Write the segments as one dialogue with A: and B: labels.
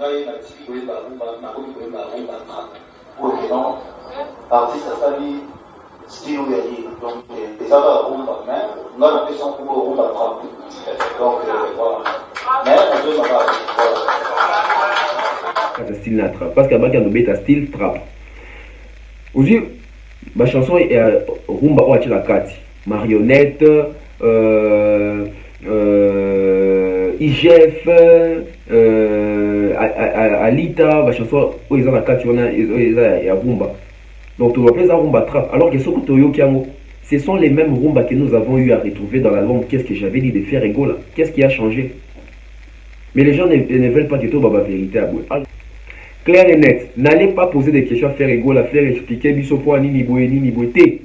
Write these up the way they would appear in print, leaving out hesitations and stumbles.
A: ngai na tiki koyeba rumba na komi koyeba rumba trap pour que non artiste asali style oyo yayi donc ezaka rumba mais nga na pesa nkombo rumba trap donc voilà mais ozozaka voilà
B: style na trap parce que abaki anobeta style trap aussi ma chanson est rumba oyo atyela kati marionnette IGF Alita ma chanson oyo eza na kati wana eza ya rumba donc tu appelles ça rumba trap alors que ce que tu ce sont les mêmes rumba que nous avons eu à retrouver dans l'album Qu'est-ce que j'avais dit de faire ego là. Qu'est-ce qui a changé? Mais les gens ne veulent pas que tout la vérité à bout. Clair et net, n'allez pas poser des questions à faire ego là, faire expliquer bisopo ni boité.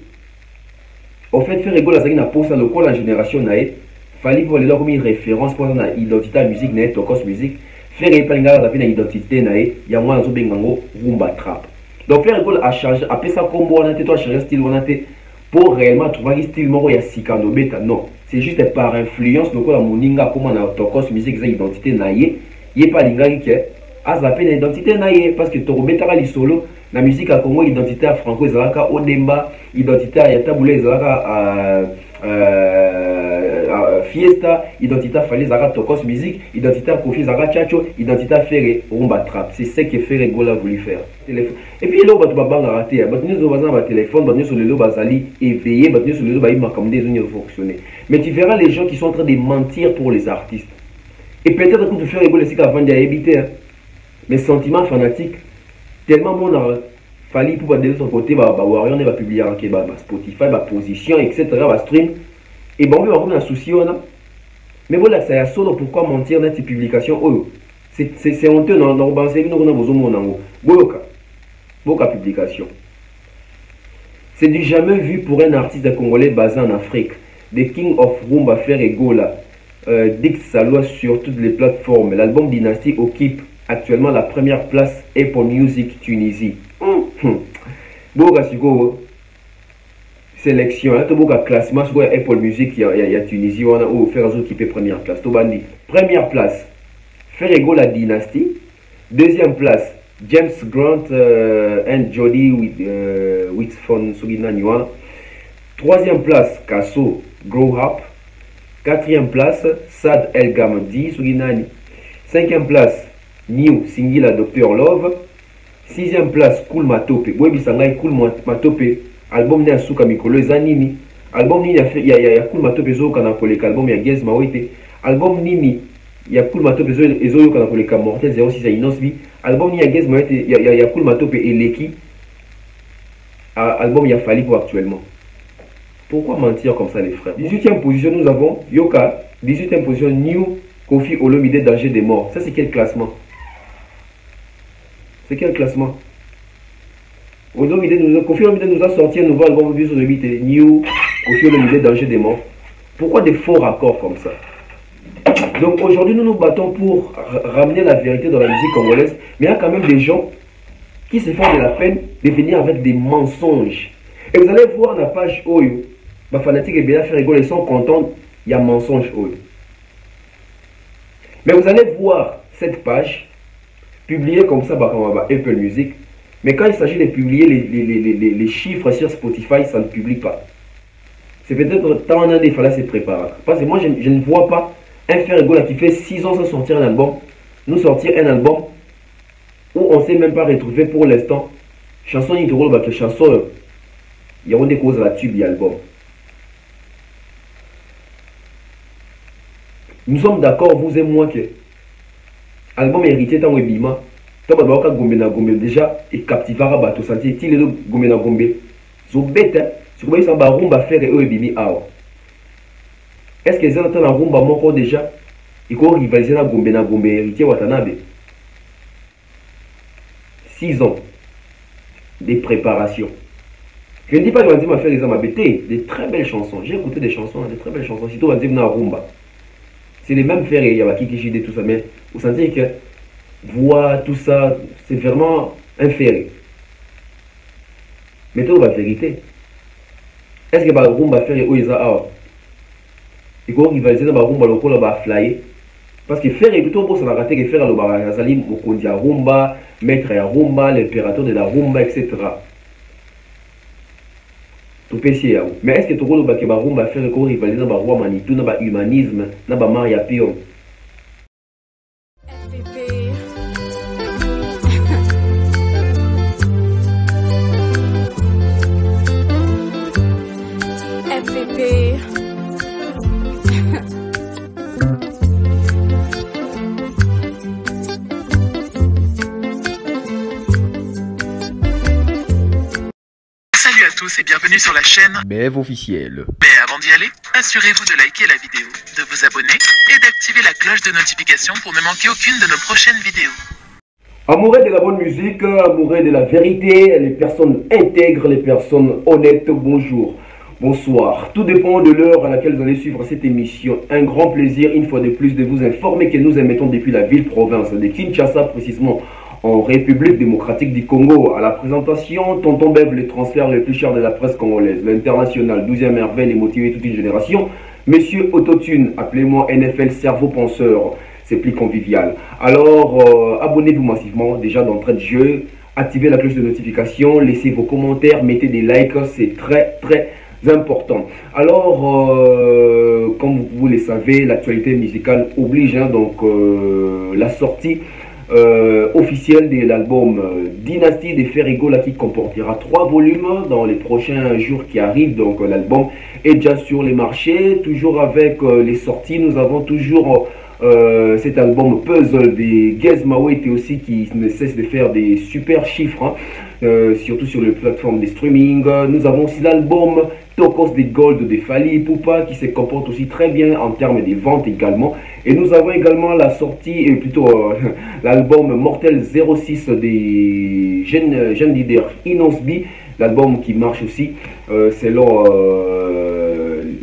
B: En fait, faire ego là, ça n'a pas ça le quoi la génération naïe. Fallait voir les comme une référence pour la identité de musique naïe, tokos musique. Faire épingala ça fait une identité naïe, il y a moins de bengango rumba trap. Donc faire ego a changé, après ça combo on a toi changer style on a pour réellement trouver un style moro ya sikando beta non, c'est juste par influence donc la moninga comment na tokos musique ça identité naïe, yé pas lingaki que a zappé une identité naïe parce que torobeta li solo la musique à Congo identité à franco ezalaka odemba identité à yatabule ezalaka fiesta identité à fallait zaka tokos musique identité à kofi zaka chacho identité à faire rumba trap c'est ce que Faire Ego a voulu faire et puis là on va banga raté bah nous on va téléphone bah nous sur le dos bazali éveillé bah nous sur le dos bah il m'a comme des unions fonctionner mais tu verras les gens qui sont en train de mentir pour les artistes et peut-être que tu Faire Ego les avant d'habiter mes sentiments fanatiques tellement mon fallait pour de son côté bah Warrior ne va publier en bah Spotify bah position etc bah stream et bon on va comme un souci on a mais voilà ça y a solo pourquoi mentir dans tes publications oh c'est honteux non non bah c'est nous on a besoin mon ango boka publication c'est du jamais vu pour un artiste congolais basé en Afrique The King of Rumba Faire Ego là dicte sa loi sur toutes les plateformes. L'album Dynasty occupe actuellement la première place Apple Music Tunisie. Boka siko sélection là boka classement sur Apple Music il y a Tunisie on a ou faire occuper première place to bandi. Première place Faire Ego la Dynasty. Deuxième place James Grant and Jody Whitford Suginaniwa. Troisième place Kasso Grow Up. Quatrième place Sad El Gamdi Suginani. Cinquième place New Singila Dr Love. Sixième place Cool Matope. Webi Sangai Cool Matope. Album ne Asuka Mikolo Zanini. Album ni ya Cool Matope zo kana koleka album ya Gez Mawete. Album nini ya Cool Matope zo yo kana koleka Mortel 06 ya Inosbi. Album ni ya Gez Mawete ya Cool Matope Eleki. Album ya Falipo actuellement. Pourquoi mentir comme ça les frères? 18e position nous avons Yoka. 18e position New Kofi Olomide Danger des Morts. Ça c'est quel classement? C'est quel classement? Kofi Olomide nous a sorti un nouveau album sur le 8 New Kofi Olomide Danger des Morts. Pourquoi des faux raccords comme ça? Donc aujourd'hui nous nous battons pour ramener la vérité dans la musique congolaise. Mais il y a quand même des gens qui se font de la peine de venir avec des mensonges. Et vous allez voir la page Oyo. Ma fanatique et bien Faire Ego, ils sont contents. Il y a mensonge Oyo. Mais vous allez voir cette page publiée comme ça par Apple Music. Mais quand il s'agit de publier les chiffres sur Spotify, ça ne publie pas. C'est peut-être tant il fallait se préparer. Parce que moi, je ne vois pas un Faire Ego là qui fait 6 ans sans sortir un album. Nous sortir un album où on ne s'est même pas retrouvé pour l'instant. Chanson Nitoro, bah, que chanson, il y a des causes là-dessus de l'album. Nous sommes d'accord, vous et moi, que l'album héritier dans Webima, déjà, et captivera bateau sentier, il est Gombe na Gombe. So bête, si vous voyez ça, rumba faire et Webimi awa. Est-ce que les gens dans rumba moko déjà, ils vont rivaliser na Gombe héritier Watanabe? 6 ans de préparation. Je ne dis pas que Wanzi m'a fait les hommes des très belles chansons. J'ai écouté des chansons, des très belles chansons. Surtout Wanzi na rumba. C'est les mêmes faire, il y a Kikijide, tout ça. Mais vous sentez que voix, tout ça, c'est vraiment un ferré. Mais tout la vérité. Est-ce que le rumba faire où ils ont il faut rivaliser dans le rumba local, va flyer. Parce que faire écouter au ça n'a raté que faire le Barazali, Mokondi à rumba, maître à rumba, l'impérateur de la rumba, etc. Tout peut essayer. Mais est-ce que tu vois que rumba faire le rivaliser dans le roi Manitou, dans le humanisme, dans le Maria Pion?
C: Salut à tous et bienvenue sur la chaîne
B: BF officiel.
C: Mais avant d'y aller, assurez-vous de liker la vidéo, de vous abonner et d'activer la cloche de notification pour ne manquer aucune de nos prochaines vidéos.
B: Amoureux de la bonne musique, amoureux de la vérité, les personnes intègres, les personnes honnêtes, bonjour, bonsoir. Tout dépend de l'heure à laquelle vous allez suivre cette émission. Un grand plaisir, une fois de plus, de vous informer que nous émettons depuis la ville-province de Kinshasa, précisément en République démocratique du Congo. À la présentation, Tonton Bev, le transfert le plus cher de la presse congolaise, l'international, 12e merveille et motivé toute une génération. Monsieur Autotune, appelez-moi NFL cerveau penseur. C'est plus convivial. Alors, abonnez-vous massivement, déjà d'entrée de jeu, activez la cloche de notification, laissez vos commentaires, mettez des likes, c'est très important. Alors, comme vous le savez, l'actualité musicale oblige, hein, donc la sortie officielle de l'album Dynastie de Ferrigola qui comportera 3 volumes dans les prochains jours qui arrivent. Donc l'album est déjà sur les marchés, toujours avec les sorties. Nous avons toujours cet album Puzzle des Gez Mawete aussi qui ne cesse de faire des super chiffres, hein, surtout sur les plateformes de streaming. Nous avons aussi l'album Tokos de Gold de Fali Ipupa qui se comporte aussi très bien en termes de ventes également. Et nous avons également la sortie, et plutôt l'album Mortel 06 des jeunes leaders Inosbi, l'album qui marche aussi selon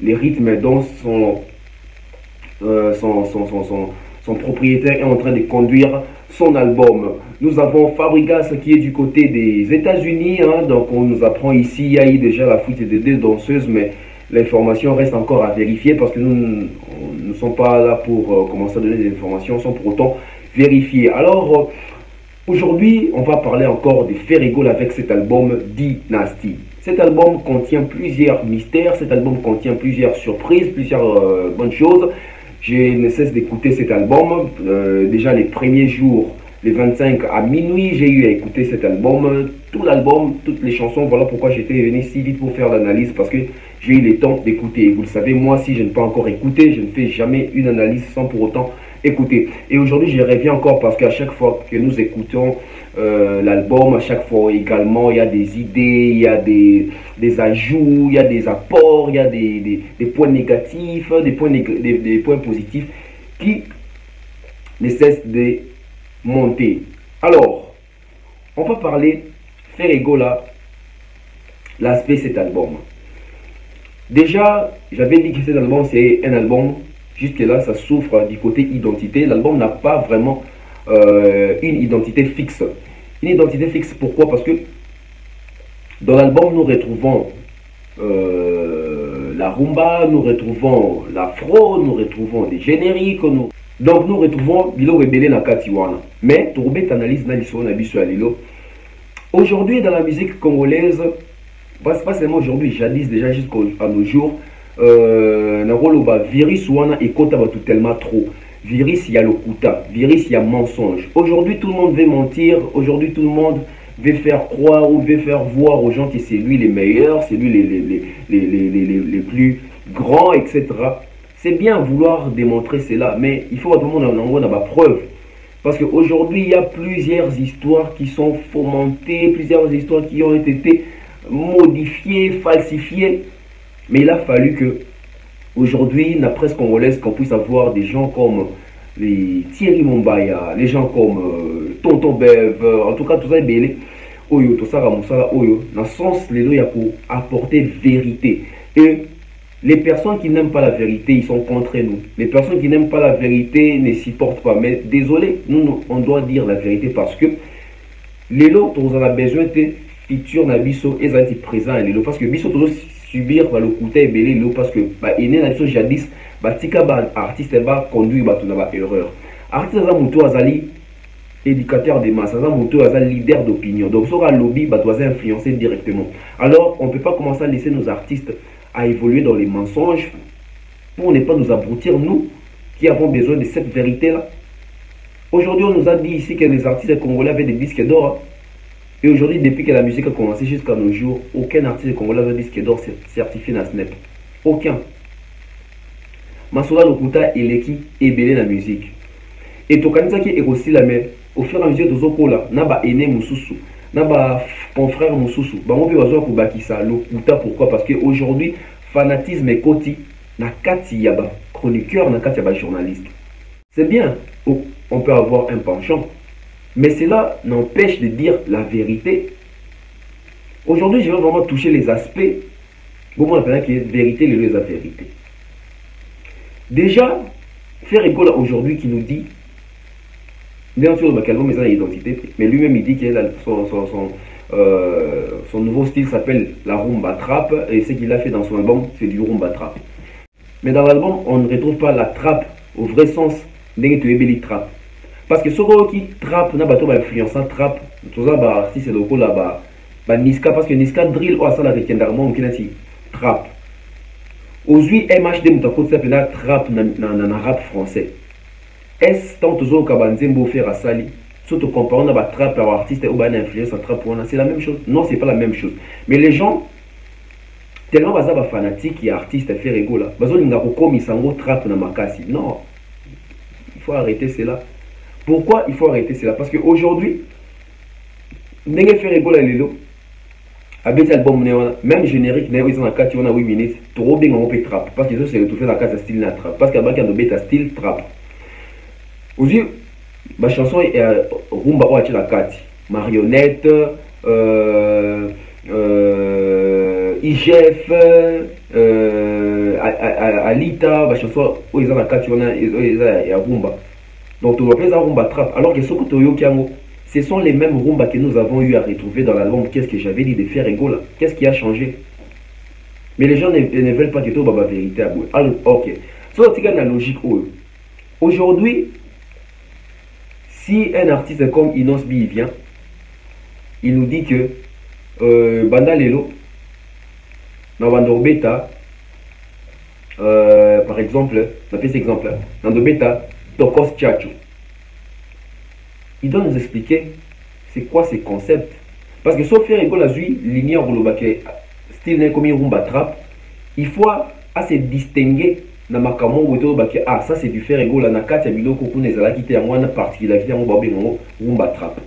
B: les rythmes dont son propriétaire est en train de conduire son album. Nous avons Fabrigas qui est du côté des États-Unis, hein, donc on nous apprend ici, il y a eu déjà la fuite de 2 danseuses, mais l'information reste encore à vérifier parce que nous ne sommes pas là pour commencer à donner des informations sans pour autant vérifier. Alors, aujourd'hui, on va parler encore de Ferrigola avec cet album Dynasty. Cet album contient plusieurs mystères, cet album contient plusieurs surprises, plusieurs bonnes choses. Je ne cesse d'écouter cet album. Déjà les premiers jours, les 25 à minuit, j'ai eu à écouter cet album. Tout l'album, toutes les chansons. Voilà pourquoi j'étais venu si vite pour faire l'analyse. Parce que j'ai eu le temps d'écouter. Vous le savez, moi, si je n'ai pas encore écouté, je ne fais jamais une analyse sans pour autant écouter. Et aujourd'hui, je reviens encore parce qu'à chaque fois que nous écoutons l'album, à chaque fois également, il y a des idées, il y a des ajouts, il y a des apports, il y a des points négatifs, des points positifs qui ne cessent de monter. Alors, on va parler Ferrigola, l'aspect de cet album. Déjà, j'avais dit que cet album, c'est un album, jusque-là, ça souffre du côté identité. L'album n'a pas vraiment une identité fixe. Une identité fixe, pourquoi? Parce que dans l'album, nous retrouvons la rumba, nous retrouvons l'afro, nous retrouvons des génériques, donc nous retrouvons Bilo Rebelle Nakatiwana. Mais, Tourbet analyse Nalisson Abisso Alilo. Aujourd'hui, dans la musique congolaise, pas seulement aujourd'hui, jadis déjà jusqu'à nos jours, virus wana et kota tout tellement trop. Virus, il y a le kuta, virus, il y a mensonge. Aujourd'hui, tout le monde veut mentir, aujourd'hui, tout le monde veut faire croire ou veut faire voir aux gens que c'est lui les meilleurs, c'est lui les plus grands, etc. C'est bien vouloir démontrer cela, mais il faut que tout le monde en ait preuve. Parce qu'aujourd'hui, il y a plusieurs histoires qui sont fomentées, plusieurs histoires qui ont été modifiées, falsifiées. Mais il a fallu que, aujourd'hui, la presse congolaise, qu'on puisse avoir des gens comme les Thierry Mombaya, les gens comme Tonton Bev, en tout cas, tout ça est belé. Oyo, tout ça, Oyo, dans le sens, les deux, il y a pour apporter vérité. Et les personnes qui n'aiment pas la vérité, ils sont contre nous. Les personnes qui n'aiment pas la vérité ne s'y portent pas. Mais désolé, nous, on doit dire la vérité parce que les lots, on a besoin de futur na biso et présent les lots. Parce que biso, subir le côté et belé parce que ene na biso jadis tika artiste conduire bato na erreur. Artiste aza muto azali éducateur des masses, aza muto azali leader d'opinion. Donc sera lobby bato aza influencer directement. Alors on peut pas commencer à laisser nos artistes à évoluer dans les mensonges pour ne pas nous abrutir, nous qui avons besoin de cette vérité là. Aujourd'hui on nous a dit ici que les artistes congolais avaient des disques d'or. Et aujourd'hui, depuis que la musique a commencé jusqu'à nos jours, aucun artiste congolais n'a un disque d'or certifié dans Snap. Aucun. Masola Lokuta Eleki est belé la musique. Et Tokanisa qui est aussi la même. Au fur et à mesure de Zokola, Naba Ene Moussousou, Naba confrère Moussousou, Bango Pi Wazo Kubakisa Lokuta. Pourquoi? Parce qu'aujourd'hui, fanatisme et koti, Nakati Yaba, chroniqueur, Nakati Yaba, journaliste. C'est bien, on peut avoir un penchant. Mais cela n'empêche de dire la vérité. Aujourd'hui, je vais vraiment toucher les aspects. Bon, on appelle qu'il y a vérité, les deux à vérité. Déjà, faire école aujourd'hui qui nous dit, bien sûr, l'album est une identité, mais lui-même il dit que son nouveau style s'appelle la rumba trap, et ce qu'il a fait dans son album, c'est du rumba trap. Mais dans l'album, on ne retrouve pas la trap au vrai sens de trap. Parce que ce qui trap n'a pas influençant trap, tout ça si c'est le coup là Niska, parce que Niska drill ou ça la rekendarment qui n'a trap. Aujourd'hui MHD mutako ça s'appelle trap na rap français. Est tant toujours kabanzembo faire à sali, surtout comparant na trap à artiste ou ban influence en trap c'est la même chose. Non, c'est pas la même chose. Mais les gens tellement baza ba fanatique et artiste faire rigolo là. Bazo linga ko komisa ngo trap na makasi. Non. Il faut arrêter cela. Pourquoi il faut arrêter cela? Parce qu'aujourd'hui, n'est-ce faire rigolo lelo. Avec l'album même générique, ils ont 4 8 minutes. Trop bien on peut trap. Parce que ça c'est tout fait dans 4 style na trap. Parce qu'il y a un bêta style trap. Aussi, ma chanson est rumba ou la 4. Marionnette, IGF, Alita, ma chanson où ils ont la 4 ils ont rumba. Donc, tu vois, ça rumba trap. Alors que ce sont les mêmes rumba que nous avons eu à retrouver dans l'album. Qu'est-ce que j'avais dit de faire rigolo? Qu'est-ce qui a changé? Mais les gens ne veulent pas que tout la vérité à bout. Alors, ok. C'est la logique. Aujourd'hui, si un artiste comme Inos B vient, il nous dit que Banda Lelo, dans Bandor-Beta, par exemple, on appelle cet exemple, dans Bandor-Beta, Tokos Tchacho. Il doit nous expliquer c'est quoi ces concepts. Parce que sauf faire école à Zui, lignée en rouleau style comme rumba trap, il faut assez distinguer dans ma camon ah ça c'est du faire égo la nakati bilo koku nezala kité en one particularité en rumba trap.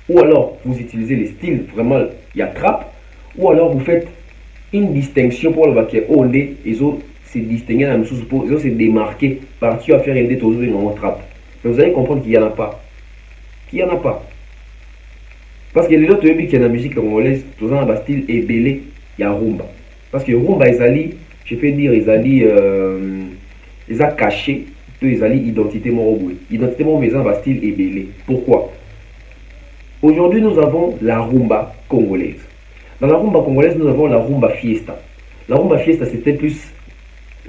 B: Ou alors vous utilisez les styles vraiment il y a trap, ou alors vous faites une distinction pour le baquet on est ils ont se distinguer dans sous pour ils ont se démarquer par tu à faire aider toujours en trap. Mais vous allez comprendre qu'il y en a pas. Qu'il y en a pas. Parce que les autres qui y a la musique congolaise, tout ça dans style est belé, il y a rumba. Parce que rumba ils allient, je peux dire ils allient ils a caché, ils allient identité moroboué. Identité moroboué dans style est belé. Pourquoi? Aujourd'hui nous avons la rumba congolaise. Dans la rumba congolaise nous avons la rumba fiesta. La rumba fiesta c'était plus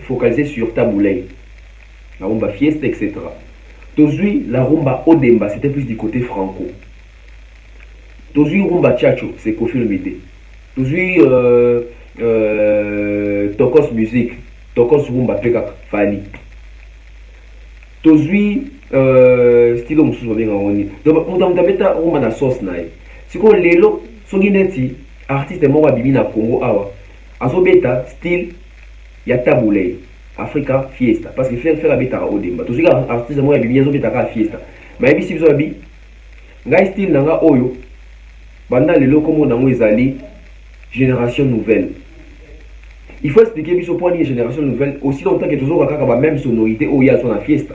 B: focalisé sur taboulay. La rumba fiesta etc. Aujourd'hui la rumba odemba c'était plus du côté franco. Aujourd'hui rumba tchacho c'est Kofi Olomide. Aujourd'hui Tokos musique, Tokos rumba peka fali. Aujourd'hui style mususu benga ngoni. Donc on beta rumba na sauce nae. Siko lelo soki neti artiste moko abimi na Congo awa. Azo beta style ya taboulay. Africa fiesta parce que faire la beta odemba. Aujourd'hui artiste moko abimi azo beta ka fiesta. Mais biso biso abi ngai style nanga oyo banda lelo comme nango ezali génération nouvelle. Il faut expliquer biso point de génération nouvelle aussi longtemps que toujours la même sonorité au ya son la fiesta.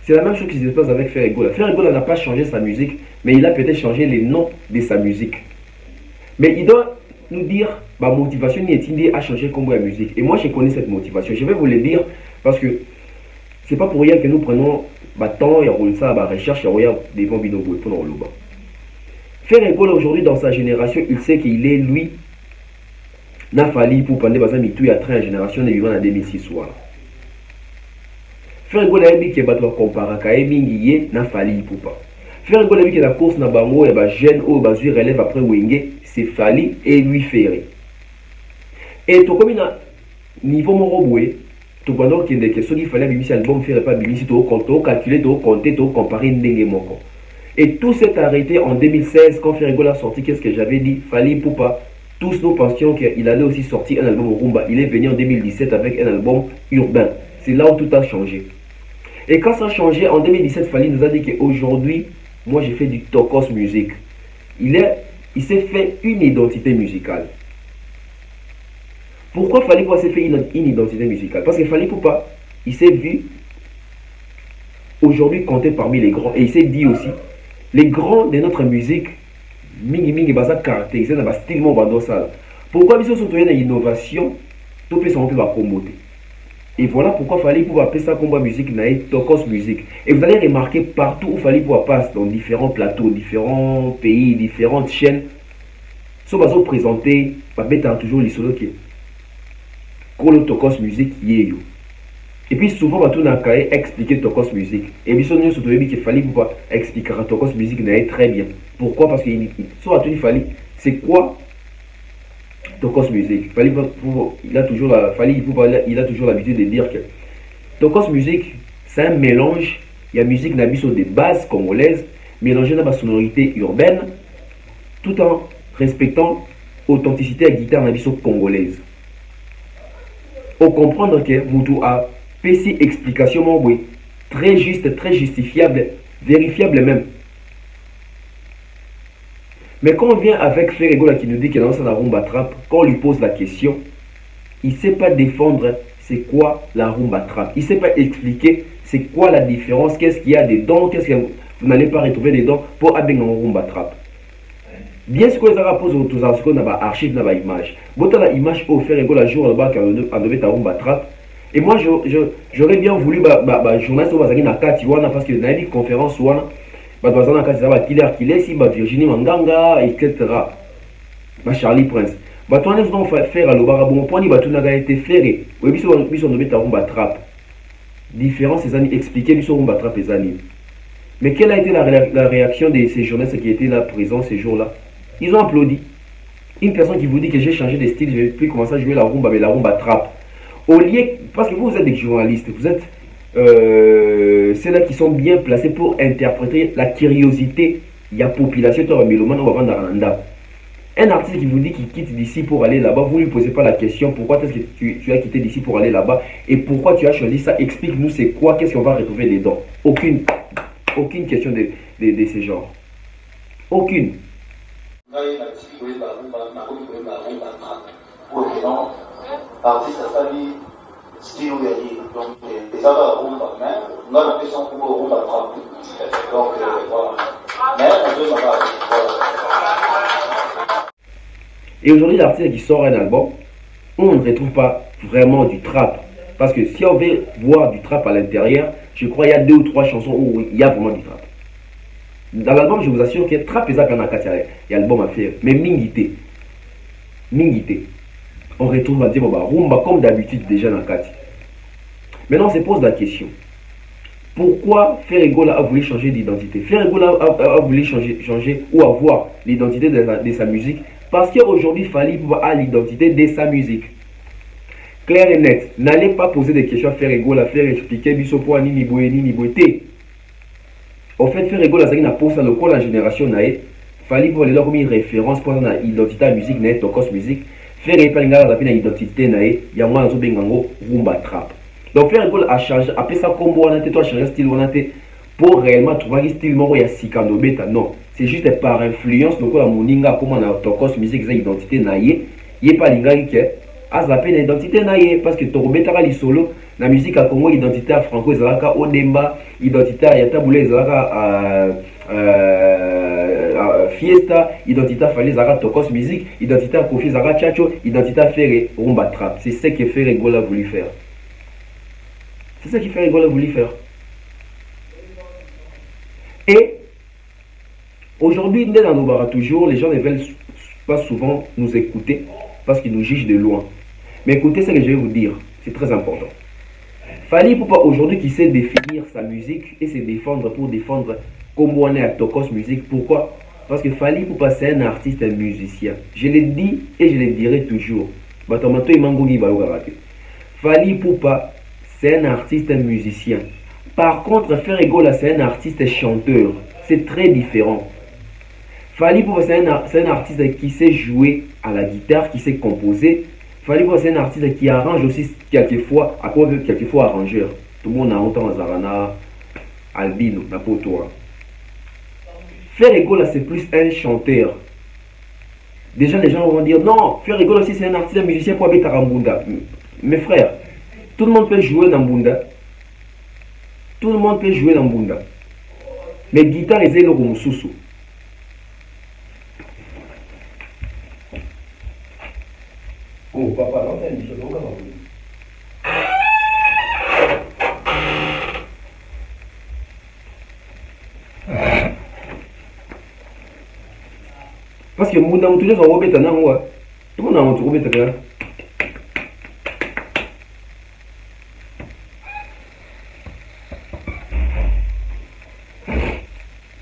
B: C'est la même chose qui se passe avec Ferregola. Ferregola n'a pas changé sa musique, mais il a peut-être changé les noms de sa musique. Mais il doit nous dire ma motivation à changer comme la musique. Et moi je connais cette motivation. Je vais vous le dire parce que c'est pas pour rien que nous prenons temps et on ça à recherche et des bons binômes pour le bas. Ferregola aujourd'hui dans sa génération, il sait qu'il est lui na Fally Ipupa nde baza mitu ya train ya génération de vivant en 2006 wana. Frère Gola yebi ke bato comparaka mingi ye na Fally Ipupa. Frère Gola yebi ke la course na bango ya ba jeune ou bazui relève après Wenge, c'est Fally et lui Ferré. Et to komi na niveau moko boye, to bando ki ndeke soki fallait bimisi album Ferré pas bimisi to calculer to compter to comparer ndenge moko. Et tout s'est arrêté en 2016 quand Ferré Gola a sorti qu'est-ce que j'avais dit, Fally Ipupa. Tous nous pensions qu'il allait aussi sortir un album rumba. Il est venu en 2017 avec un album urbain. C'est là où tout a changé. Et quand ça a changé, en 2017, Fally nous a dit qu'aujourd'hui, moi j'ai fait du Tokos Music. Il s'est fait une identité musicale. Pourquoi Fally Ipupa s'est fait une identité musicale? Parce que Fally Ipupa, il s'est vu aujourd'hui compter parmi les grands. Et il s'est dit aussi, les grands de notre musique, mingi baza caractérisé dans le style mon bando ça. Pourquoi ils sont surtout une innovation, tout peut s'en faire comboter. Et voilà pourquoi Fally Ipupa appeler ça combat musique naïe Tokos musique. Et vous allez remarquer partout où Fally Ipupa passe dans différents plateaux, différents pays, différentes chaînes, sont basés présentés, bah toujours les solos qui Kolo Tokos musique yeyo. Et puis souvent bah tout n'a qu'à expliquer Tokos musique. Et puis surtout qu'il Fally Ipupa expliquera Tokos musique naïe très bien. Pourquoi? Parce qu'il soit tout Fally, c'est quoi Tokos musique? Fally il a toujours l'habitude de dire que Tokos musique c'est un mélange. Il y a musique nabiso des bases congolaises mélangée dans la sonorité urbaine, tout en respectant l'authenticité à guitare nabiso congolaise. Au comprendre que Moutou a PC explication très juste, très justifiable, vérifiable même. Mais quand on vient avec Ferré Gola qui nous dit qu'il est dans la rumba trap, quand on lui pose la question, il ne sait pas défendre c'est quoi la rumba trap. Il ne sait pas expliquer c'est quoi la différence, qu'est-ce qu'il y a dedans, qu'est-ce que vous n'allez pas retrouver dedans pour abenga rumba trap. Bien ce que les arabes posent autour de ce qu'on a archive, dans l'image. Botan la image au Ferré Gola jour là-bas quand on devait ta rumba trap. Et moi j'aurais bien voulu journaliste au Bazagi na Katiwana parce que dans une conférence ouana. Bazana Kazaba Killer si Virginie Manganga etc. Charlie Prince. Toi nous allons faire à l'Obara bon point ni n'a été ferré. Oui biso nommé ta rumba trap. Différence ces années expliquer biso rumba trap les années. Mais quelle a été la réaction de ces journalistes qui étaient là présents ces jours-là? Ils ont applaudi. Une personne qui vous dit que j'ai changé de style, je vais plus commencer à jouer la rumba mais la rumba trap. Au lieu parce que vous êtes des journalistes, vous êtes ceux-là qui sont bien placés pour interpréter la curiosité. Il y a population, un artiste qui vous dit qu'il quitte d'ici pour aller là-bas, vous ne lui posez pas la question pourquoi est-ce que tu as quitté d'ici pour aller là-bas et pourquoi tu as choisi ça. Explique-nous c'est quoi, qu'est-ce qu'on va retrouver dedans. Aucune question de ce genre. Aucune.
A: Artiste Fally style où il y a donc les autres rumba mais on a l'impression qu'on va rumba trap donc voilà mais on peut savoir voilà.
B: Et aujourd'hui l'artiste qui sort un album on ne retrouve pas vraiment du trap parce que si on veut voir du trap à l'intérieur je crois il y a 2 ou 3 chansons où il y a vraiment du trap. Dans l'album je vous assure que trap est ça qu'on a il y a l'album à faire mais mingité on retrouve un rumba comme d'habitude déjà dans le cadre. Maintenant, on se pose la question. Pourquoi Ferré Gola a voulu changer d'identité? Ferré Gola a voulu changer ou avoir l'identité de sa musique parce qu'aujourd'hui, Fally Ipupa a l'identité de sa musique. Clair et net. N'allez pas poser des questions à Ferré Gola, faire expliquer biso pour nini boité. En fait, Ferré Gola, ça n'a pas ça le quoi la génération naïe. Fally Ipupa les a comme une référence pour l'identité de la musique naïe, Tokos musique. Ferré Gola a une identité naïe, il y a moins de rumba trap. Donc Ferré Gola a changé, après ça combo on a toi changer style on a pour réellement trouver un style moro ya sikando beta non, c'est juste par influence donc la moninga comme on a Tokos musique ça identité naïe, il est pas linga que a zappé l'identité naïe parce que to beta li solo la musique à Congo identité à franco ezalaka odemba identité ya taboulé ezalaka Fiesta, identité Fally Zara Tokos musique, identité Kofi Zara Chacho, identité Ferré rumba trap. C'est ce que Ferré Gola a voulu faire. C'est ça que Ferré Gola a voulu faire. Et aujourd'hui, toujours, les gens ne veulent pas souvent nous écouter parce qu'ils nous jugent de loin. Mais écoutez ce que je vais vous dire, c'est très important. Fally Ipupa aujourd'hui qui sait définir sa musique et se défendre pour défendre comme on est à Tokos Music. Pourquoi? Parce que Fally Ipupa c'est un artiste, un musicien. Je le dis et je le dirai toujours. Fally Ipupa c'est un artiste, un musicien. Par contre, Ferregola c'est un artiste chanteur. C'est très différent. Fally Ipupa c'est un artiste qui sait jouer à la guitare, qui sait composer. Fally Ipupa c'est un artiste qui arrange aussi quelquefois, à quoi quelquefois arrangeur. Tout le monde a autant Zarana, Albino, Napoto. Ferregola c'est plus un chanteur. Déjà les gens vont dire non, Ferregola aussi c'est un artiste, un musicien pour habiter à Mbunda. Mes frères, tout le monde peut jouer dans Mbunda. Tout le monde peut jouer dans Mbunda. Mais guitare les élo comme Soussou. Oh papa, non, c'est une chose, on va voir. Parce que Mbunda mutule sont robeta na moi. Tout le monde a un robeta là.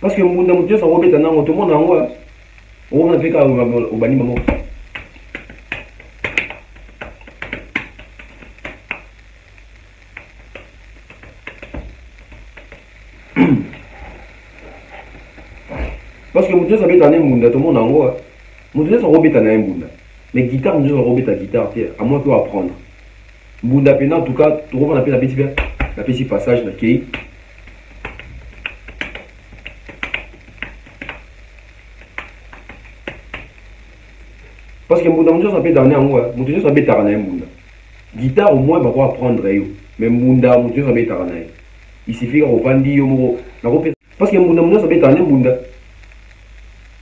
B: Parce que Mbunda mutule sont robeta na moi, tout le monde a un moi. On a fait qu'à au bani maman. Parce que Moutoué ça peut être un Mbunda, tout le monde en haut. Moutoué ça robé un Mbunda. Mais guitare, Moutoué ça robé ta guitare, à moins qu'on apprendre. Mbunda pena en tout cas, tout le monde appelle la petite passage, la kei. Parce que Mbunda, Moutoué ça peut être un en haut. Moutoué ça peut être un Mbunda. Guitare au moins, on va apprendre. Mais Mbunda, Moutoué ça peut être un. Il suffit qu'on va dire, parce que Mbunda, ça peut être un Mbunda.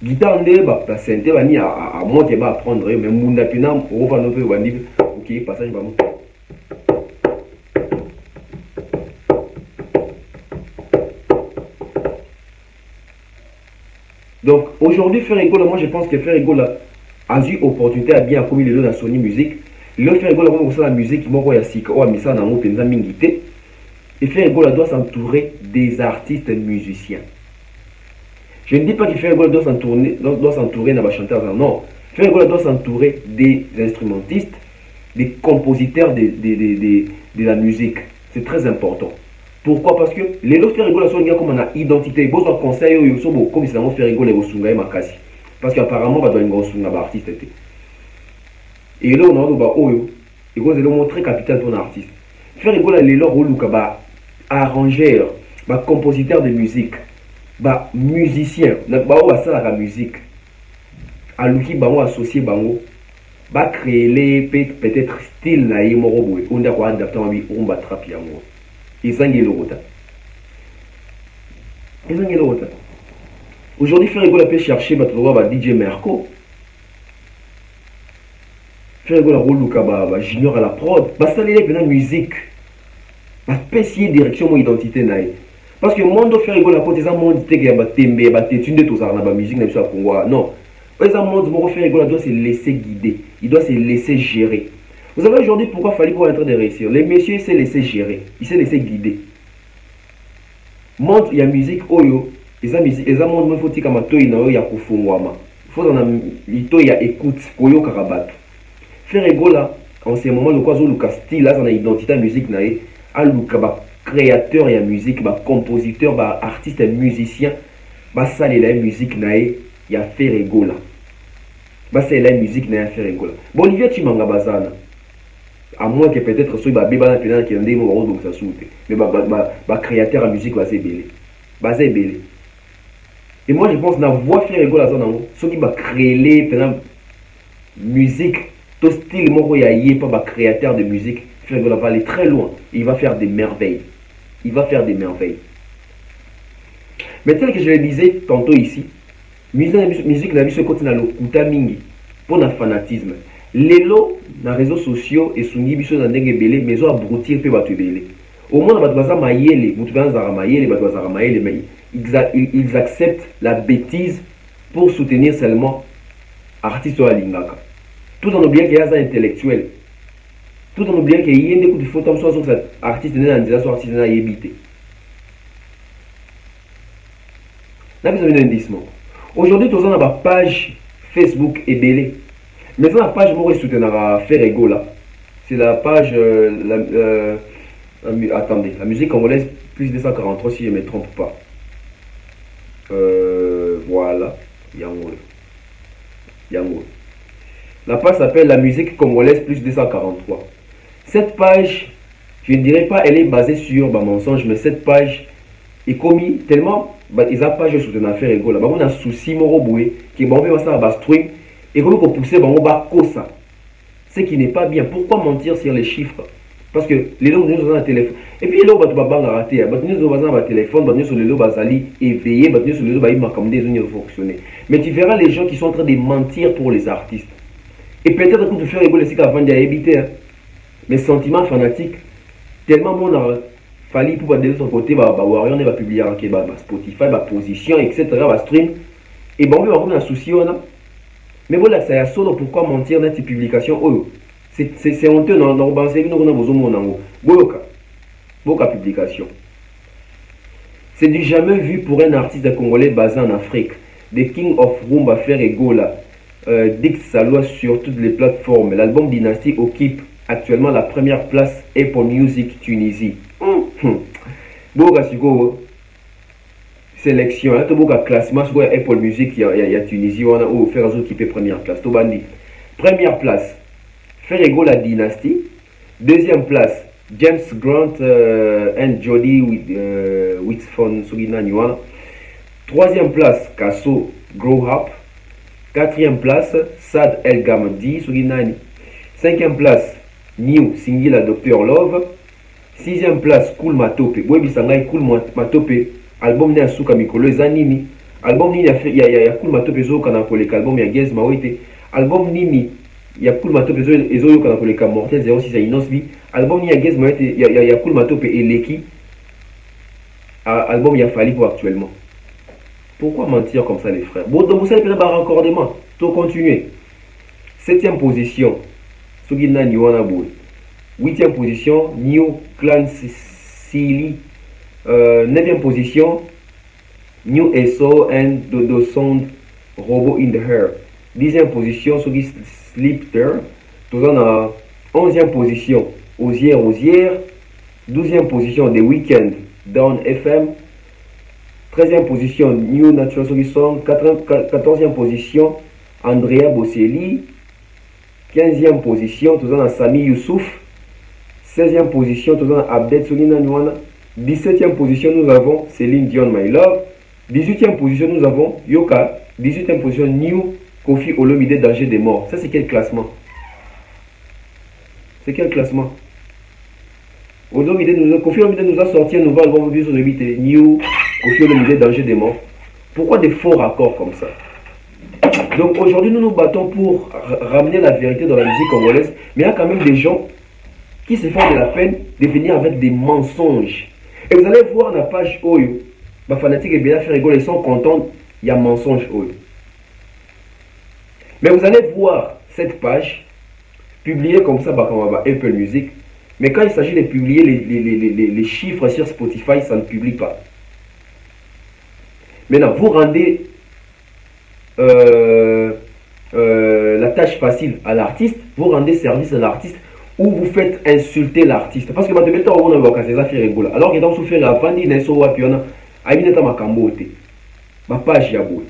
B: Guitare nde ba synthé bani à moi qui va apprendre mais munda pina on va no pe bandi OK passage ba mo. Donc aujourd'hui Ferregola, moi je pense que Ferregola a eu opportunité à bien communiquer dans Sony Music. Le Ferregola comme ça la musique moko ya sika o amisa na mo penza mingité. Et Ferregola doit s'entourer des artistes musiciens. Je ne dis pas que Ferregola doit s'entourer d'un chanteur, non. Ferregola doit s'entourer des instrumentistes, des compositeurs de la musique. C'est très important. Pourquoi? Parce que les autres Ferregola sont comme une identité. Ils ont conseil comme si on Ferregola et Makasi. Parce qu'apparemment, on doit être un artiste. Et là, on a montré capital pour un artiste. Ferregola, les autres, arrangeur, compositeur de musique. Ba musicien na ba o asala la musique aluki bango associé bango ba créer peut-être style na ye moko boye on da ko adapter mabi rumba trap yango izangelo rota aujourd'hui Ferregola peut chercher ba DJ Merco Ferregola roluka ba junior à la prod ba salele pena musique ba pesier direction mon identité na ye. Parce que le monde Ferregola côté ça monde qui a tembe ba tétune tout ça na ba musique na biso Congo non ça monde mo Ferregola doit se laisser guider, il doit se laisser gérer. Vous savez aujourd'hui pourquoi Fally pour être de réussir, les messieurs se laisser gérer, ils se laisser guider. Monde il y a musique oyo et ça monde faut tika matoi na yo ya kufungwama faut dans lito ya écoute koyo karabato. Ferregola en ce moment le quoi zo luka style là ça identité musique na ye a luka ba créateur et musique, compositeur, artiste et musicien, ça la musique nae ya Ferregola. Ça la musique nae ya Ferregola. Bon Olivier Chimanga bazana. À moins que peut-être soit ba beba na pena qui ndé mo donc ça soute. Mais créateur en musique va c'est belé. C'est belé. Et moi je pense na voix Ferregola ça non, ceux qui va créer les musique, tout style moko ya yé pas créateur de musique. Ferregola va aller très loin. Il va faire des merveilles. Il va faire des merveilles. Mais tel que je le disais tantôt ici, musique na biso côté na lokuta mingi pour na fanatisme. Lelo na réseaux sociaux et sungi biso na ndenge belé mais zo abrutir pe batu belé. Au moins batu baza mayele, mutu banza mayele, batu baza mayele mais ils acceptent la bêtise pour soutenir seulement artiste ou alingaka. Tout en oubliant qu'il y a un intellectuel. Tout en oubliant qu'il y a des coups de photos comme ça, cet artiste n'est pas un artiste n'est évité. Là, vous avez un indice. Aujourd'hui, nous avons une page Facebook et belé. Mais la page moi je soutenir faire ego là. C'est la page attendez, la musique congolaise plus 243 si je ne me trompe pas. Voilà, Yango. La page s'appelle la musique congolaise plus 243. Cette page, je ne dirais pas elle est basée sur mensonge, mais cette page est commis tellement ils ont page soutenir faire ego là. On a souci moroboué qui bon on va ça stream et comment qu'on pousser bon bas ça. Ce qui n'est pas bien. Pourquoi mentir sur les chiffres? Parce que les gens nous ont un téléphone. Et puis là, on va rater. Nous avons un téléphone, nous sur le dos, aller éveiller, nous sur le dos, il m'a comme des unions fonctionner. Mais tu verras les gens qui sont en train de mentir pour les artistes. Et peut-être que tu fais rigoler ici qu'avant d'habiter. Mais sentiments fanatiques, tellement mon a fallu pour de son côté, on va publier en Spotify, position, etc., stream. Et bon, on va un souci, on a. Mais voilà, ça y a solo pourquoi mentir dans ces publications. Oh, c'est honteux dans le banc, c'est nous avons beaucoup de publications. C'est du jamais vu pour un artiste congolais basé en Afrique. The King of Rumba faire ego là, dicte sa loi sur toutes les plateformes. L'album Dynasty occupe actuellement la première place Apple Music Tunisie. Sélection, là, tu as un classement sur Apple Music, il y a Tunisie, on a fait occuper première place. Première place, Ferrego la Dynasty. Deuxième place, James Grant and Jody Whitford Suginani. Troisième place, Kasso Grow Up. Quatrième place, Sad El Gamdi Suginani. Cinquième place, New Singila Dr. Love. Sixième place, Cool Matope. Webi Sangai Cool Matope. Album ne asuka mikolo eza nini album nini ya Cool Matope ezo kana koleka album ya Gez Mawete album nini ya Cool Matope ezo kana koleka Mortel 06 ya Inosbi album nini ya Gez Mawete ya Cool Matope eleki album ya Fali pour actuellement. Pourquoi mentir comme ça les frères? Bon donc vous savez pas raccordement to continuer. 7e position Sugina Niwana Boy. 8e position New Clan Silly. 9e position, New SO and Dodo Sound Robot in the Hair. 10e position, Sugi Sleep There. Tout en 11e position, Osière. 12e position, The Weeknd, Down FM. 13e position, New Natural Sugi Song. 14e position, Andrea Bocelli. 15e position, tout en Sami Youssouf. 16e position, tout en Abdel Sugina Nwana. 17e position, nous avons Céline Dion, My Love. 18e position, nous avons Yoka. 18e position, New Kofi Olomide, Danger des Morts. Ça, c'est quel classement? C'est quel classement? Kofi Olomide nous a sorti un nouvel album sur le 8 New Kofi Olomide, Danger des Morts. Pourquoi des faux raccords comme ça? Donc aujourd'hui, nous nous battons pour ramener la vérité dans la musique congolaise. Mais il y a quand même des gens qui se font de la peine de venir avec des mensonges. Et vous allez voir la page Oyo. Les fanatiques et bien faire rigoler, ils sont contents, il y a mensonge Oyo. Mais vous allez voir cette page publiée comme ça par Apple Music. Mais quand il s'agit de publier les chiffres sur Spotify, ça ne publie pas. Maintenant, vous rendez la tâche facile à l'artiste, vous rendez service à l'artiste, ou vous faites insulter l'artiste. Parce que maintenant, on a rigolo. Alors que dans ce fait, la vandi n'est pas wapiona, aïneta makambo te. Ma page yabou.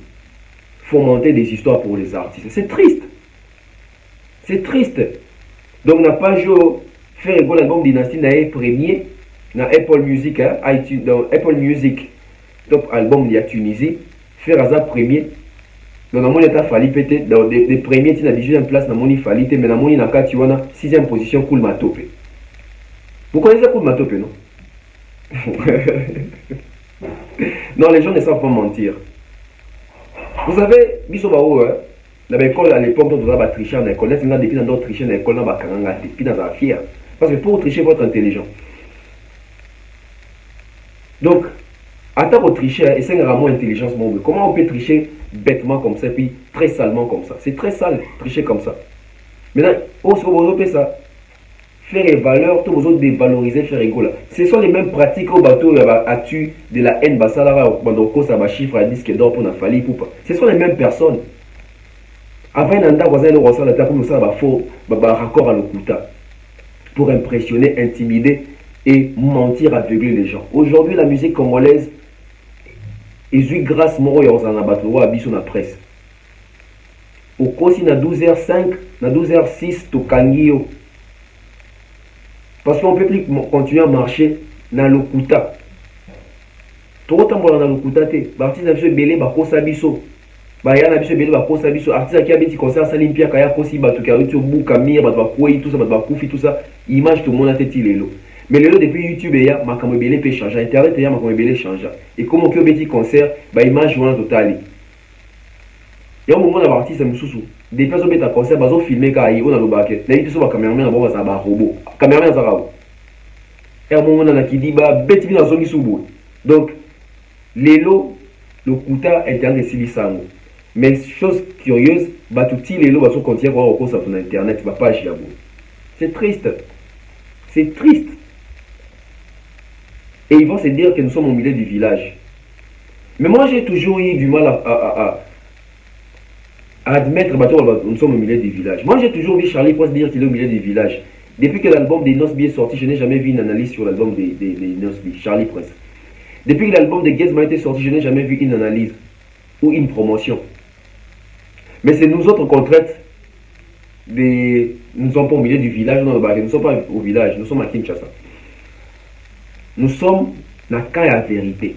B: Fomenter des histoires pour les artistes. C'est triste. C'est triste. Donc, la page fait rigolo l'album Dynasty n'a premier dans Apple Music, hein, iTunes, dans Apple Music, top album de la Tunisie, faire hasard premier. Donc, dans mon état, fallait péter dans les premiers, tu as 18e place, dans mon fallait, mais dans mon état, tu as 6e position, Cool Matope. Vous connaissez Cool Matope, non? Non, les gens ne savent pas mentir. Vous savez, Bisobao, dans l'école à l'époque, on doit tricher en école. Là, depuis dans d'autres tricher en école, on va depuis dans la fière. Parce que pour tricher, il faut être intelligent. Donc, en tant que tricher, et c'est vraiment intelligence, comment on peut tricher bêtement comme ça, puis très salement comme ça? C'est très sale, tricher comme ça. Maintenant, au second ça, faire les valeurs, tout besoin dévaloriser, faire égal. Ce sont les mêmes pratiques au bateau tu de la haine, pendant ça va chiffre à disque d'or pour la faille ou pas. Ce sont les mêmes personnes. Avant un anda voisin le ressort la table, ça va faux, raccord à l'okuta pour impressionner, intimider et mentir, aveugler les gens. Aujourd'hui, la musique congolaise est grâce moro ya ozana bato wa biso na presse. Au kosi na 12h05, na 12h06 to kangio. Parce qu'on ne peut plus continuer à marcher dans le Kuta. Tout le temps, dans le Kuta, l'artiste a fait belé, bakosa biso. Bayana biso belé, bakosa biso. Artiste qui a fait concert, Salimpia, Kaya Kosi, Batu, Karuti, Boukamir, Batouakoui, tout ça, Batouakoufi, tout ça. Image, tout le monde a été lelo. Mais le depuis YouTube, il y a Makamo belé peut changer. Internet, il y a Makamo belé changer. Et comme on a fait concert, image, on a total. Il y a un moment où l'artiste est moussou. Des personnes qui ont concert, ils ont filmé quand ils ont le baquet. Les personnes qui ont caméraman, ils ont un robot. Caméraman, ils ont et à un moment où qui dit, bête, ils ont un donc, l'élo, le Kuta, internet, c'est lisango. Mais chose curieuse, tout les lots sont continuer à voir au cours sur internet, va pas chiabou. C'est triste. C'est triste. Et ils vont se dire que nous sommes au milieu du village. Mais moi, j'ai toujours eu du mal à admettre que nous sommes au milieu du village. Moi, j'ai toujours vu Charlie Prince dire qu'il est au milieu du village. Depuis que l'album des Nosby est sorti, je n'ai jamais vu une analyse sur l'album des Nosby, Charlie Prince. Depuis que l'album de Gezma a été sorti, je n'ai jamais vu une analyse ou une promotion. Mais c'est nous autres qu'on traite des... Nous ne sommes pas au milieu du village, nous ne sommes pas au village, nous sommes à Kinshasa. Nous sommes dans le cas à vérité.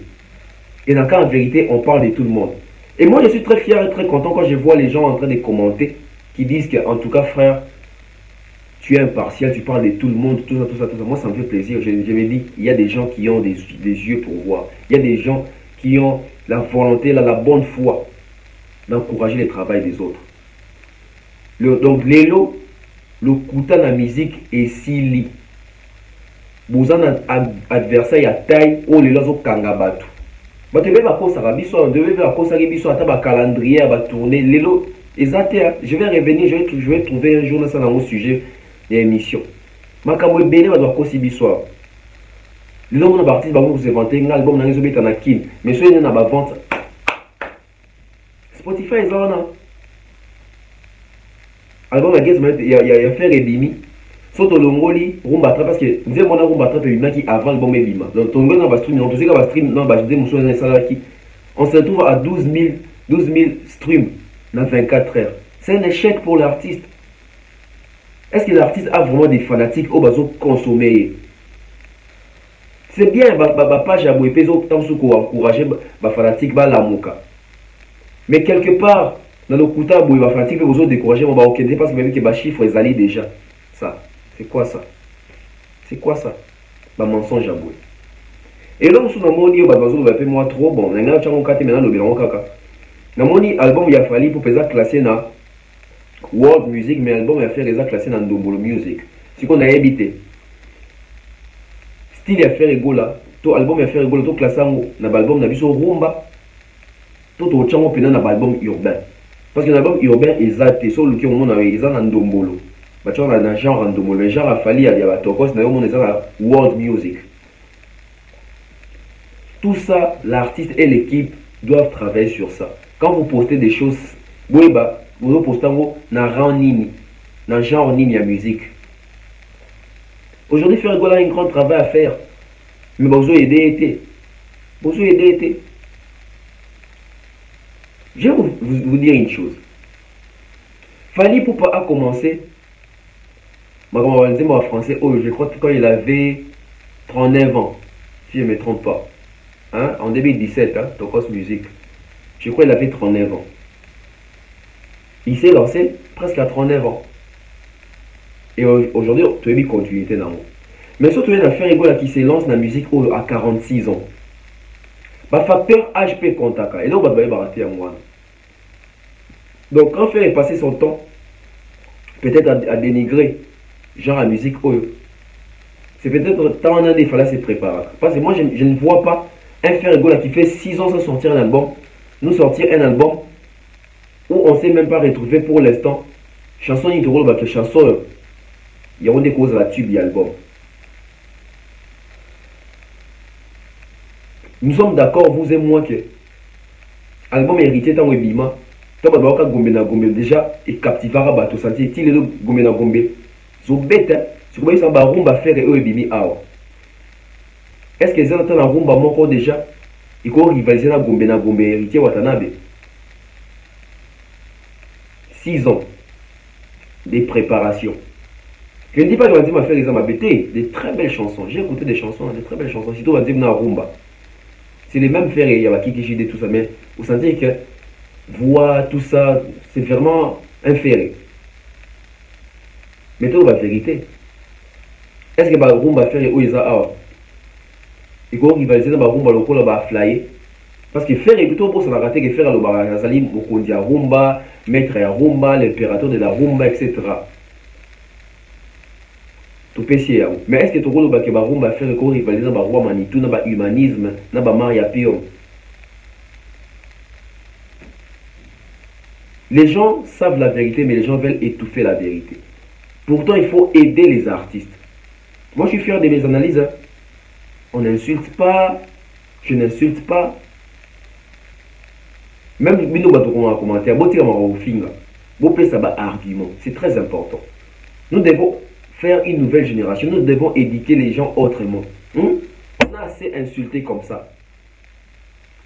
B: Et dans le cas en vérité, on parle de tout le monde. Et moi, je suis très fier et très content quand je vois les gens en train de commenter, qui disent qu'en tout cas, frère, tu es impartial, tu parles de tout le monde, tout ça, tout ça, tout ça. Moi, ça me fait plaisir. Je me dis, il y a des gens qui ont des yeux pour voir. Il y a des gens qui ont la volonté, la bonne foi d'encourager le travail des autres. Donc, l'élo, le Kuta la musique est si lit. Vous avez un adversaire à taille, oh, les lois au Kangabatu. Vous devez faire ça, vous devez faire ça, un calendrier à tourner. L'élo, je vais revenir, je vais trouver un jour dans mon sujet d'émission. Makambo Bene va devoir aussi bisoir. L'homme on a artiste va vous inventer un album dans les obéis en akin. Mais soyez dans la vente. Spotify est là. Album à Guess, il y a fait Rebimi. Soto Longoli, Rumba Trap, parce que nous avons Rumba Trap et qui avant le bon Bima. Donc, on va stream, on va stream, non, bah, je dis, on se retrouve à 12 000 streams dans 24 heures. C'est un échec pour l'artiste. Est-ce que l'artiste a vraiment des fanatiques au bas consommer? C'est bien, page à Bouépé, tant que encourager les fanatiques, la mouka. Mais quelque part, dans le Kuta, les fanatiques, vous autres décourager, on va parce que même que les chiffres, ils allaient déjà. Ça, c'est quoi ça? C'est quoi ça? Le mensonge à Boué. Et là, on a moni, on va faire moi trop bon. On a un maintenant le bilan kaka. Dans mon album, il a fallu pour faire classer dans World Music, mais l'album il a fait les classer dans Dombolo Music. C'est qu'on a habité. Style il a fait rigola, tout album il a fait rigola, tout classé dans l'album n'a biso rumba, tout au chango pendant dans l'album urbain. Parce que l'album urbain est zaté, sur le qui on a ils dans Dombolo. Bah tu vois dans genre Dombolo, le genre a fallu il y a tokos na on est dans World Music. Tout ça, l'artiste et l'équipe doivent travailler sur ça. Quand vous postez des choses, vous postez dans le genre nini à musique. Aujourd'hui, faire un grand travail à faire. Mais vous avez aider. Je vais vous dire une chose. Fali Poupa a commencé, en français, je crois que quand il avait 39 ans, si je ne me trompe pas. Hein? En 2017, hein, Tokos Music. Je crois qu'il avait 39 ans. Il s'est lancé presque à 39 ans. Et aujourd'hui, tu as une continuité dans le monde. Mais surtout, il y a une affaire qui se lance dans la musique à 46 ans. Le facteur HP contact. Et là, on va barater à moi. Donc, quand il est passé son temps, peut-être à dénigrer, genre la musique, c'est peut-être tant en il fallait se préparer. Parce que moi, je ne vois pas un frère qui fait 6 ans sans sortir un album, nous sortir un album où on ne s'est même pas retrouvé pour l'instant chanson ni tokolo ba que chanson il y a on des causes la tube album. Nous sommes d'accord vous et moi que album hérité tant webima tant ba ba ka gombe na gombe déjà et captivera ba to sentir ti le gombe na gombe zo bête c'est comme ça ba rumba faire et ebimi awa. Est-ce que les gens na rumba moko déjà il faut rivaliser na gombe héritier Watanabe. 6 ans de préparation. Je ne dis pas que Wandim m'a fait les bêté, des très belles chansons. J'ai écouté des chansons, des très belles chansons. Surtout Wandim na rumba. C'est les mêmes frères, il y a Kiki tout ça, mais vous sentez que voix, tout ça, c'est vraiment inféré. Mettez-vous la vérité. Est-ce que le rumba faire où ils ont il faut rivaliser dans le rumba local là flyer parce que faire plutôt pour ça n'a raté que faire le bazali mokondi à rumba maître à rumba l'impérateur de la rumba etc. Tout pécier mais est-ce que tu vois que rumba faire que rivaliser dans le roi Manitou dans le humanisme dans le Maria Pio. Les gens savent la vérité mais les gens veulent étouffer la vérité. Pourtant il faut aider les artistes. Moi je suis fier de mes analyses. On n'insulte pas, je n'insulte pas. Même si nous avons un commentaire, argument. C'est très important. Nous devons faire une nouvelle génération. Nous devons éduquer les gens autrement. On a assez insulté comme ça.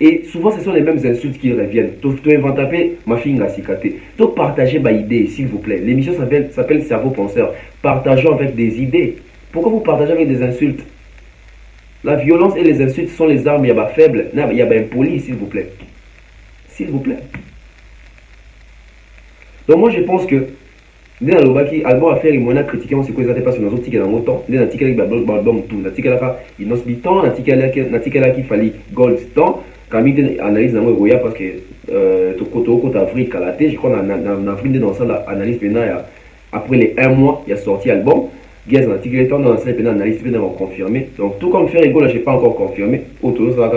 B: Et souvent, ce sont les mêmes insultes qui reviennent. Tu inventes ma fille a cicaté. Tu partagez ma idée, s'il vous plaît. L'émission s'appelle Cerveau Penseur. Partageons avec des idées. Pourquoi vous partagez avec des insultes? La violence et les insultes sont les armes, il y a faible, il y a impoli, s'il vous plaît. S'il vous plaît. Donc moi je pense que dans le baki, album à faire, il m'a critiqué, on sait quoi ils pas sur nos autres tickets dans le temps. Dans l'article avec l'album tout, l'article là, il n'ose biton, l'article là qui fallait gold temps. Quand il analyse dans le parce que côté Afrique à la tête, je crois dans avril dans ça l'analyse maintenant après les 1 mois, il y a sorti album. Gaz un article étant dans la analyse vont confirmer. Donc tout comme faire égaux là, j'ai pas encore confirmé. Autour ça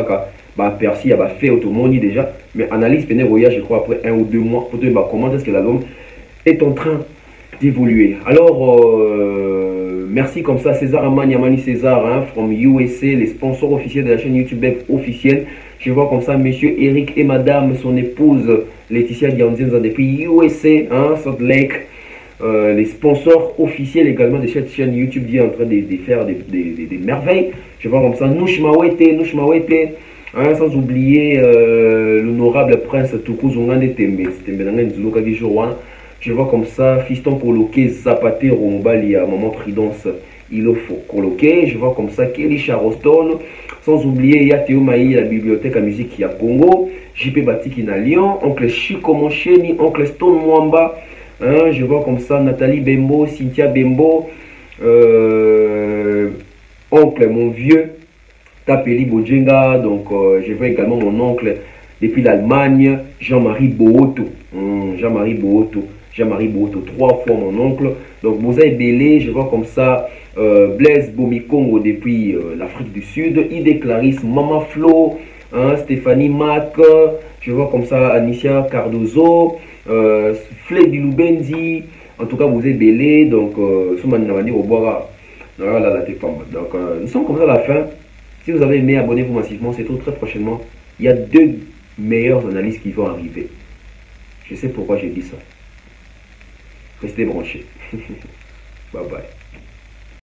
B: va Percy il va fait automoni déjà, mais analyse péné voyage je crois après 1 ou 2 mois pour te dire comment est-ce que l'album est en train d'évoluer. Alors merci comme ça César Amani Amani César hein, from USA, les sponsors officiels de la chaîne YouTube officielle. Je vois comme ça monsieur Eric et madame son épouse Laetitia Diandienza depuis USA hein, Salt Lake. Les sponsors officiels également de cette chaîne YouTube qui est en train de faire des merveilles. Je vois comme ça Nouchmawete, hein, sans oublier l'honorable prince Tukuzungande Tembe. Je vois comme ça Fiston Coloqué Zapate Rombali à Maman Prudence. Il faut coloquer. Je vois comme ça Kelly Charoston. Sans oublier Yateo Maï, la bibliothèque à musique qui a Congo. JP Batiki na Lyon. Oncle Chico Moncheni. Oncle Stone Mwamba. Hein, je vois comme ça Nathalie Bembo, Cynthia Bembo, oncle mon vieux, Tapeli Bojenga, donc je vois également mon oncle depuis l'Allemagne, Jean-Marie Booto, Jean-Marie Booto, 3 fois mon oncle, donc Bozaï Belé, je vois comme ça Blaise Bomikongo depuis l'Afrique du Sud, Ide Clarisse, Mama Flo, hein, Stéphanie Mac, je vois comme ça Anicia Cardozo, Flé Lubenzi, en tout cas vous êtes belé, donc donc nous sommes comme ça à la fin. Si vous avez aimé, abonnez-vous massivement, c'est tout très prochainement. Il y a 2 meilleures analyses qui vont arriver. Je sais pourquoi j'ai dit ça. Restez branchés. Bye bye.